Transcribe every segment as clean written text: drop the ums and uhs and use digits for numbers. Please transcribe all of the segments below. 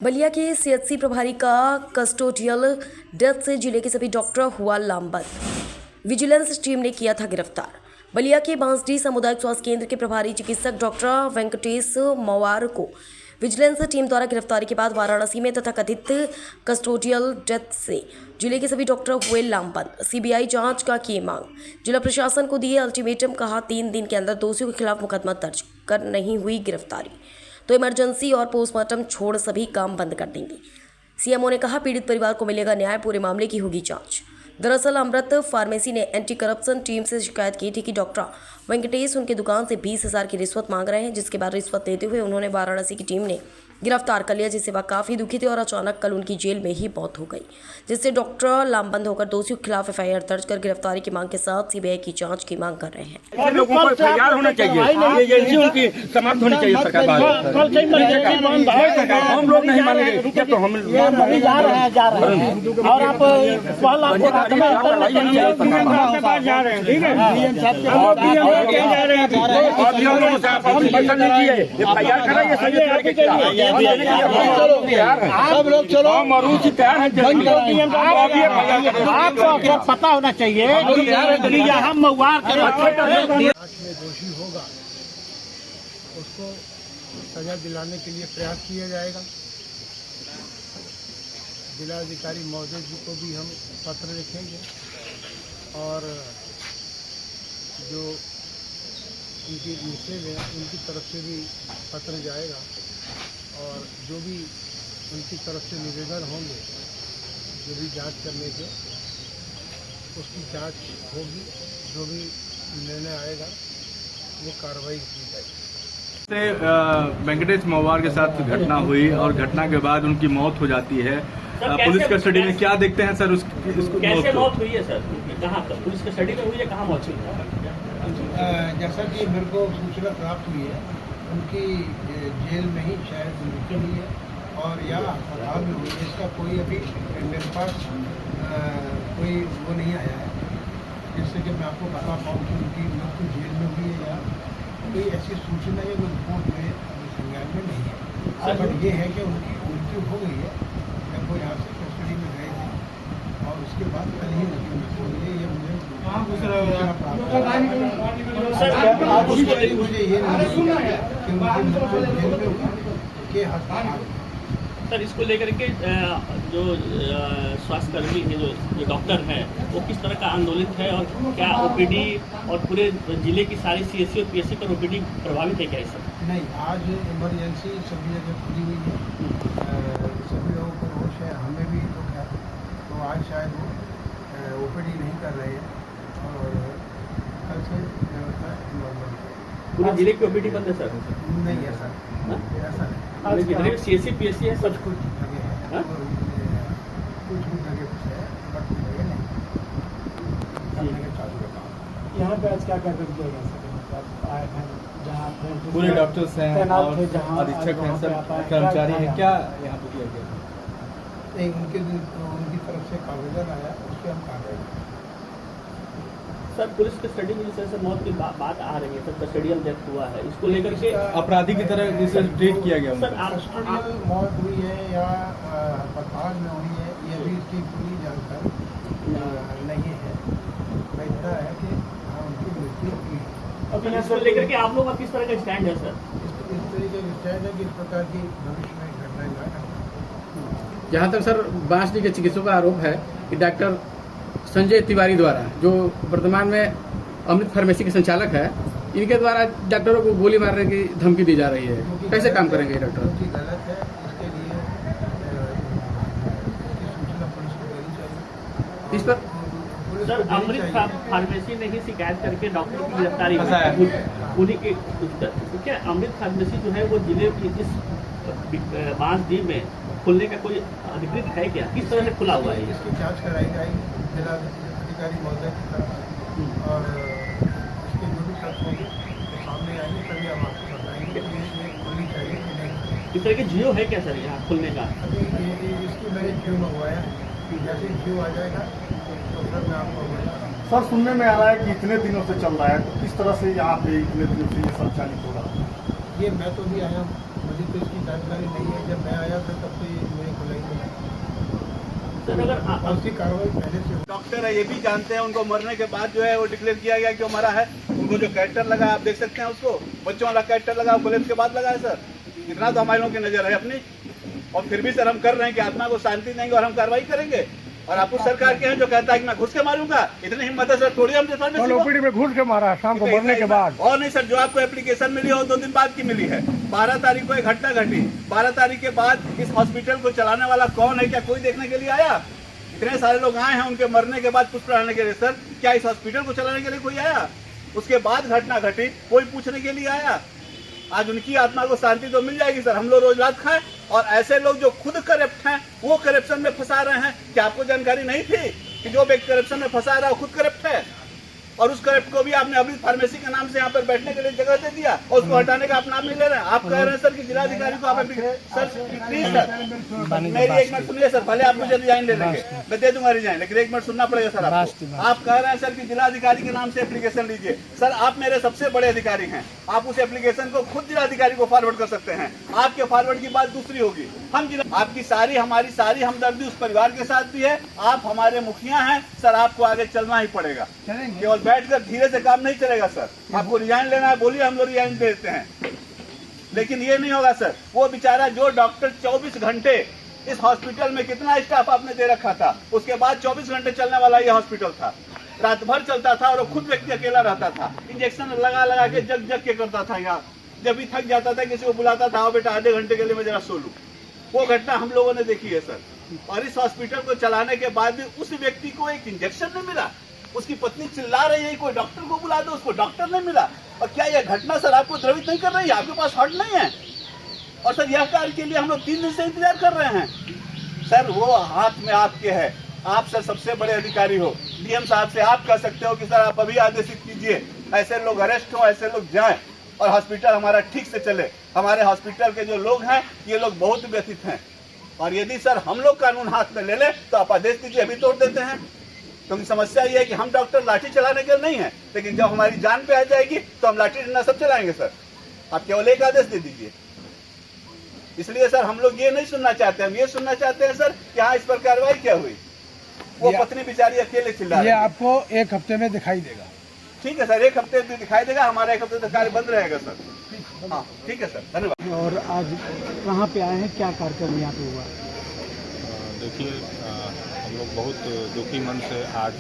बलिया के सीएचसी प्रभारी का कस्टोडियल डेथ से जिले के सभी डॉक्टर हुआ लामबंद। विजिलेंस टीम ने किया था गिरफ्तार। बलिया के बांसडी सामुदायिक स्वास्थ्य केंद्र के प्रभारी चिकित्सक डॉक्टर वेंकटेश मवार को विजिलेंस टीम द्वारा गिरफ्तारी के बाद वाराणसी में तथाकथित कस्टोडियल डेथ से जिले के सभी डॉक्टर हुए लामबंद। सीबीआई जांच का की मांग। जिला प्रशासन को दिए अल्टीमेटम, कहा 3 दिन के अंदर दोषियों के खिलाफ मुकदमा दर्ज कर नहीं हुई गिरफ्तारी तो इमरजेंसी और पोस्टमार्टम छोड़ सभी काम बंद कर देंगे। सीएमओ ने कहा पीड़ित परिवार को मिलेगा न्याय, पूरे मामले की होगी जांच। दरअसल अमृत फार्मेसी ने एंटी करप्शन टीम से शिकायत की थी कि डॉक्टर वेंकटेश उनकी दुकान से 20,000 की रिश्वत मांग रहे हैं, जिसके बाद रिश्वत देते हुए उन्होंने वाराणसी की टीम ने गिरफ्तार कर लिया, जिससे वह काफ़ी दुखी थे और अचानक कल उनकी जेल में ही मौत हो गई, जिससे डॉक्टर लामबंद होकर दोषियों के खिलाफ एफआईआर दर्ज कर गिरफ्तारी की मांग के साथ सीबीआई की जांच की मांग कर रहे हैं। लोगों को एफआईआर होना चाहिए, ये उनकी समाप्त होनी चाहिए। सरकार हम लोग नहीं मानेंगे तो हम जा रहे हैं और आप जा रहे हैं, ठीक है। आप लोग चलो, आपको पता होना चाहिए कि यहाँ महुआर में दोषी होगा उसको सजा दिलाने के लिए प्रयास किया जाएगा। जिलाधिकारी महोदय जी को भी हम पत्र लिखेंगे और जो उनकी मिसेज है उनकी तरफ से भी पत्र जाएगा और जो भी उनकी तरफ से निवेदन होंगे, जो भी जांच करने के, उसकी जांच होगी। जो भी निर्णय आएगा वो कार्रवाई की जाएगी। वेंकटेश मवार के साथ घटना हुई और घटना के बाद उनकी मौत हो जाती है। पुलिस कस्टडी में क्या देखते हैं सर? उसको कैसे मौत हुई है सर? कहाँ पर पुलिस कस्टडी में हुई है, कहाँ मौत हुई है? जैसा कि मेरे को सूचना प्राप्त हुई है, उनकी जेल में ही शायद मृत्यु हुई है और या अस्पताल में हुई है। इसका कोई अभी मेरे पास कोई वो नहीं आया है जिससे कि मैं आपको बता पाऊँ कि उनकी मृत्यु जेल में हुई है या कोई ऐसी सूचना है जो रिपोर्ट में संज्ञान में नहीं है। बट ये है कि उनकी मृत्यु हो गई है जब वो यहाँ से कस्टडी में गए थे और उसके बाद कल ही उनकी मृत्यु हुई है। ये मुझे मुझे ये नहीं कि उनकी मृत्यु जेल में हुई के अस्पताल। सर, इसको लेकर के जो स्वास्थ्यकर्मी है, जो डॉक्टर हैं, वो किस तरह का आंदोलित है और क्या ओपीडी और पूरे जिले की सारी सीएससी और पीएससी पर ओपीडी प्रभावित है क्या? सर नहीं, आज इमरजेंसी सभी जगह खुली हुई है, सभी लोगों को होश है, हमें भी दुख है, तो आज शायद वो ओपीडी नहीं कर रहे हैं और कल से व्यवस्था नॉर्मल है। पूरे जिले की ओपीडी बंद है सर? नहीं है सर, ऐसा नहीं। जितने सीएससी पीएससी है सब कुछ जगह है, कुछ जगह है, बट जगह नहीं चालू है। यहाँ पे आज क्या कर दिया गया सर? आए हैं जहाँ पूरे डॉक्टर्स हैं और अधीक्षक हैं, सब कर्मचारी हैं, क्या यहाँ पे किया गया? नहीं, उनकी तरफ से आवेदन आया, उसके हम कार्रवाई। सर, पुलिस कस्टडी में जिस मौत की बात आ रही है, सर कस्टडियल डेथ हुआ है, इसको लेकर के अपराधी की तरह इसे ट्रीट किया गया। सर कस्टडियल मौत हुई है या अस्पताल में हुई है, ये भी इसकी पूरी जानकारी नहीं है। इतना है कि हाँ, उनकी मृत्यु हुई है। अब इसको लेकर के आप लोग का किस तरह का स्टैंड है सर? इस तरीके का स्टैंड है कि इस प्रकार की भविष्य में घटनाएं ना घटें। जहाँ तक सर बांसडी के चिकित्सकों का आरोप है कि डॉक्टर संजय तिवारी द्वारा, जो वर्तमान में अमृत फार्मेसी के संचालक है, इनके द्वारा डॉक्टरों को गोली मारने की धमकी दी जा रही है। कैसे काम करेंगे ये डॉक्टर? गलत है, इसके लिए सूचना पुलिस को देनी चाहिए। इस पर सर अमृत फार्मेसी ने ही शिकायत करके डॉक्टर की गिरफ्तारी उन्हीं के क्या अमृत फार्मेसी जो है वो जिले की इस बांसडी में खुलने का कोई अधिकृत है क्या? किस तरह से खुला हुआ है? इसकी जांच कराई जाएगी जिलाधिकारी महोदय की तरफ से और इसके जो भी तथ्य होंगे तो सामने आएंगे, तभी हम आपको बताएंगे कि ये खुलनी चाहिए कि नहीं। इस तरह के जियो है क्या सर यहाँ खुलने का? अभी इसकी मैंने जियो मंगवाया कि जैसे जियो आ जाएगा तो फिर मैं आपको बता रहा हूँ। सर, सुनने में आ रहा है कि इतने दिनों से चल रहा है, तो किस तरह से यहाँ पे इतने दिनों से ये संचालित हो रहा है? ये मैं तो भी आया हूँ, मुझे तो इसकी जानकारी नहीं है। जब मैं आया था तब तो ये मुझे खुला ही नहीं। सर अगर उसकी कार्रवाई पहले से डॉक्टर है ये भी जानते हैं, उनको मरने के बाद जो है वो डिक्लेयर किया गया क्यों मरा है। उनको जो कैरेक्टर लगा आप देख सकते हैं, उसको बच्चों वाला कैरेक्टर लगा कोलेप्स के बाद लगा है सर। इतना तो हमारे लोगों की नजर है अपनी, और फिर भी सर हम कर रहे हैं कि आत्मा को शांति देंगे और हम कार्रवाई करेंगे। और आप उस सरकार के हैं जो कहता है कि मैं घुस के मारूंगा, इतनी हिम्मत है सर थोड़ी हम ओपीडी में घुस के मारा शाम को मरने के बाद। और नहीं सर, जो आपको एप्लीकेशन मिली हो 2 दिन बाद की मिली है। 12 तारीख को एक घटना घटी, 12 तारीख के बाद इस हॉस्पिटल को चलाने वाला कौन है, क्या कोई देखने के लिए आया? इतने सारे लोग आए हैं उनके मरने के बाद पुष्प चढ़ाने के लिए, सर क्या इस हॉस्पिटल को चलाने के लिए कोई आया? उसके बाद घटना घटी, कोई पूछने के लिए आया? आज उनकी आत्मा को शांति तो मिल जाएगी सर। हम लोग रोज रात खाएं, और ऐसे लोग जो खुद करप्ट हैं वो करप्शन में फंसा रहे हैं। क्या आपको जानकारी नहीं थी कि जो व्यक्ति करप्शन में फंसा रहा है वो खुद करप्ट है? और उस करप्ट को भी आपने अमृत फार्मेसी के नाम से यहाँ पर बैठने के लिए जगह दे दिया, और उसको हटाने का आप नाम नहीं ले रहे हैं। आप कह रहे हैं सर कि जिलाधिकारी को आप सर प्लीज सर मेरी एक मिनट सुनिए सर, भले आप मुझे रिजाइन ले लेंगे, मैं दे दूंगा रिजाइन, लेकिन एक मिनट सुनना पड़ेगा सर आपको। आप कह रहे हैं सर कि जिलाधिकारी के नाम से एप्लीकेशन लीजिए। सर आप मेरे सबसे बड़े अधिकारी हैं, आप उस एप्लीकेशन को खुद जिलाधिकारी को फॉरवर्ड कर सकते हैं। आपके फॉरवर्ड की बात दूसरी होगी। हम आपकी सारी हमारी सारी हमदर्दी उस परिवार के साथ भी है। आप हमारे मुखिया हैं सर, आपको आगे चलना ही पड़ेगा। केवल बैठकर धीरे से काम नहीं चलेगा सर। आपको रिजाइन लेना है बोलिए, हम लोग रिजाइन देते हैं, लेकिन ये नहीं होगा सर। वो बेचारा जो डॉक्टर 24 घंटे इस हॉस्पिटल में, कितना स्टाफ आपने दे रखा था, उसके बाद 24 घंटे चलने वाला ये हॉस्पिटल था। रात भर चलता था और वो खुद व्यक्ति अकेला रहता था, इंजेक्शन लगा लगा के जग के करता था। यहाँ जब भी थक जाता था किसी को बुलाता था, बेटा आधे घंटे के लिए मैं जरा सो लूं। वो घटना हम लोगों ने देखी है सर। और इस हॉस्पिटल को चलाने के बाद भी उस व्यक्ति को एक इंजेक्शन नहीं मिला। उसकी पत्नी चिल्ला रही है कोई डॉक्टर को बुला दो, उसको डॉक्टर नहीं मिला। और क्या यह घटना सर आपको द्रवित नहीं कर रही है? आपके पास हॉट नहीं है? और सर यह कार्य के लिए हम लोग 3 दिन से इंतजार कर रहे हैं सर। वो हाथ में आपके है, आप सर सबसे बड़े अधिकारी हो। डीएम साहब से आप कह सकते हो कि सर आप अभी आदेशित कीजिए, ऐसे लोग अरेस्ट हो, ऐसे लोग जाएं और हॉस्पिटल हमारा ठीक से चले। हमारे हॉस्पिटल के जो लोग हैं ये लोग बहुत व्यथित हैं, और यदि सर हम लोग कानून हाथ में ले लें तो आप आदेश दीजिए, अभी तोड़ देते हैं। क्योंकि समस्या ये है कि हम डॉक्टर लाठी चलाने के नहीं है, लेकिन जब हमारी जान पे आ जाएगी तो हम लाठी डंडा सब चलाएंगे सर। आप केवल एक आदेश दे दीजिए। इसलिए सर हम लोग ये नहीं सुनना चाहते, हम ये सुनना चाहते हैं सर कि हाँ इस पर कार्रवाई क्या हुई। वो पत्नी बेचारी अकेले चिल्ला रही है। ये आपको 1 हफ्ते में दिखाई देगा। ठीक है सर, 1 हफ्ते में दिखाई देगा। हमारा 1 हफ्ते तक कार्य बंद रहेगा सर। हाँ ठीक है सर, धन्यवाद। और आज कहाँ पे आए हैं, क्या कार्यक्रम यहाँ पे हुआ? देखिए हम लोग बहुत दुखी मन से आज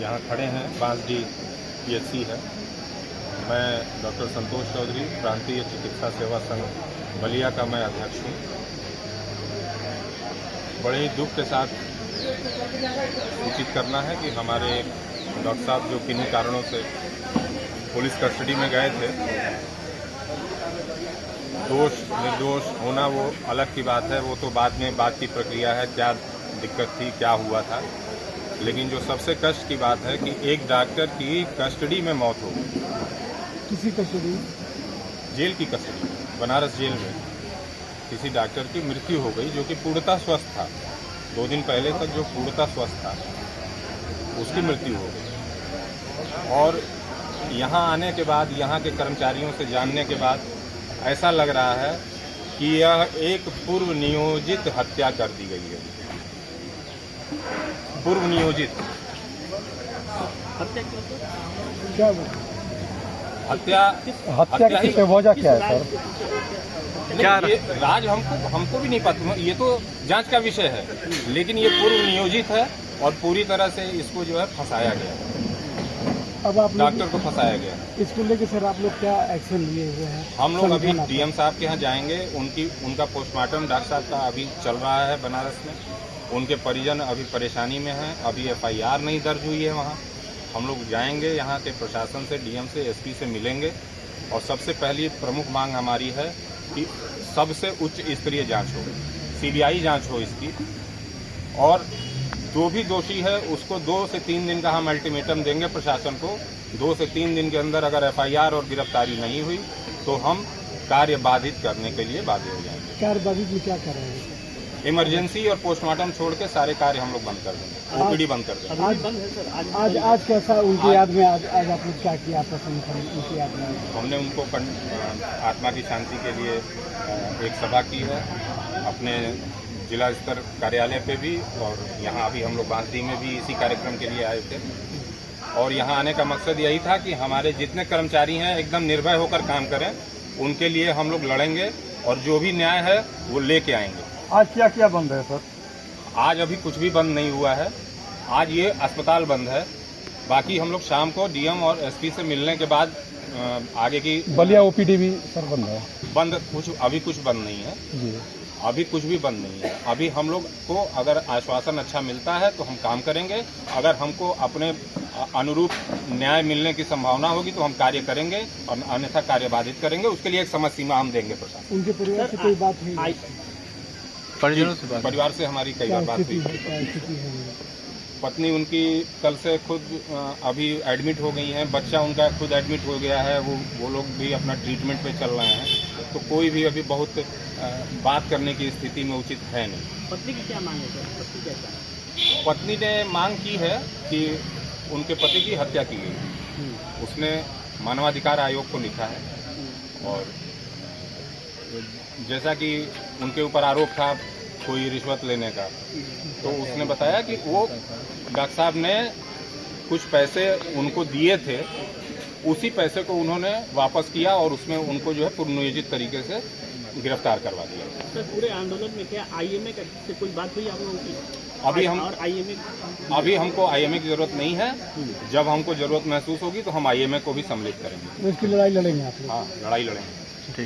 यहाँ खड़े हैं। बांसडीह PHC है। मैं डॉक्टर संतोष चौधरी, प्रांतीय चिकित्सा सेवा संघ बलिया का मैं अध्यक्ष हूँ। बड़े ही दुख के साथ सूचित करना है कि हमारे डॉक्टर साहब जो किन्हीं कारणों से पुलिस कस्टडी में गए थे, दोष निर्दोष होना वो अलग की बात है, वो तो बाद में बात की प्रक्रिया है, क्या दिक्कत थी, क्या हुआ था। लेकिन जो सबसे कष्ट की बात है कि एक डॉक्टर की कस्टडी में मौत हो गई। किसी कस्टडी? जेल की कस्टडी, बनारस जेल में किसी डॉक्टर की मृत्यु हो गई जो कि पूर्णतः स्वस्थ था। 2 दिन पहले तक जो पूर्णतः स्वस्थ था उसकी मृत्यु हो गई। और यहाँ आने के बाद, यहाँ के कर्मचारियों से जानने के बाद ऐसा लग रहा है कि यह एक पूर्व नियोजित हत्या कर दी गई है। पूर्व नियोजित क्या हत्या की वजह क्या है सर? क्या राज हमको भी नहीं पता, ये तो जांच का विषय है। लेकिन ये पूर्व नियोजित है और पूरी तरह से इसको जो है फंसाया गया। अब आप डॉक्टर को फंसाया गया। इसको लेके सर आप लोग क्या एक्शन लिए हुए हैं? हम लोग अभी डीएम साहब के यहाँ जाएंगे। उनका पोस्टमार्टम डॉक्टर साहब का अभी चल रहा है बनारस में। उनके परिजन अभी परेशानी में हैं, अभी FIR नहीं दर्ज हुई है वहाँ। हम लोग जाएंगे, यहाँ के प्रशासन से, डीएम से, SP से मिलेंगे। और सबसे पहली प्रमुख मांग हमारी है कि सबसे उच्च स्तरीय जाँच हो, CBI जाँच हो इसकी। और जो भी दोषी है उसको 2 से 3 दिन का हम अल्टीमेटम देंगे प्रशासन को। 2 से 3 दिन के अंदर अगर FIR और गिरफ्तारी नहीं हुई तो हम कार्य बाधित करने के लिए बाध्य हो जाएंगे। कार्य बाधित में क्या कर रहे हैं? इमरजेंसी और पोस्टमार्टम छोड़ के सारे कार्य हम लोग बंद कर देंगे, ओपीडी बंद कर देंगे। अभी बंद है सर आज कैसा उनकी याद में आज आप लोग क्या किया प्रसन्न उनकी याद में? हमने उनको आत्मा की शांति के लिए एक सभा की है अपने जिला स्तर कार्यालय पे भी, और यहाँ अभी हम लोग बांसडी में भी इसी कार्यक्रम के लिए आए थे। और यहाँ आने का मकसद यही था कि हमारे जितने कर्मचारी हैं एकदम निर्भय होकर काम करें, उनके लिए हम लोग लड़ेंगे और जो भी न्याय है वो लेके आएंगे। आज क्या क्या बंद है सर? आज अभी कुछ भी बंद नहीं हुआ है, आज ये अस्पताल बंद है। बाकी हम लोग शाम को डीएम और एसपी से मिलने के बाद आगे की बलिया ओपीडी भी सर बंद है? बंद अभी कुछ बंद नहीं है जी, अभी कुछ भी बंद नहीं है। अभी हम लोग को अगर आश्वासन अच्छा मिलता है तो हम काम करेंगे, अगर हमको अपने अनुरूप न्याय मिलने की संभावना होगी तो हम कार्य करेंगे और अन्यथा कार्य बाधित करेंगे। उसके लिए एक समय सीमा हम देंगे प्रशासन। उनके परिवार से कोई बात हुई? परिवार से हमारी कई बार बात हुई। पत्नी उनकी कल से खुद अभी एडमिट हो गई हैं, बच्चा उनका खुद एडमिट हो गया है, वो लोग भी अपना ट्रीटमेंट पे चल रहे हैं। तो कोई भी अभी बहुत बात करने की स्थिति में उचित है नहीं। पत्नी की क्या मांग है सर? पत्नी क्या चाहती है? पत्नी ने मांग की है कि उनके पति की हत्या की गई। उसने मानवाधिकार आयोग को लिखा है और जैसा कि उनके ऊपर आरोप था कोई रिश्वत लेने का, तो उसने बताया कि वो डॉक्टर साहब ने कुछ पैसे उनको दिए थे, उसी पैसे को उन्होंने वापस किया और उसमें उनको जो है पूर्वनियोजित तरीके से गिरफ्तार करवा दिया। सर पूरे आंदोलन में क्या आईएमए से कोई बात हुई आप लोगों की? अभी हमको आईएमए की जरूरत नहीं है। जब हमको जरूरत महसूस होगी तो हम आईएमए को भी सम्मिलित करेंगे। तो इसकी लड़ाई लड़ेंगे आप लोग? हाँ, लड़ाई लड़ेंगे।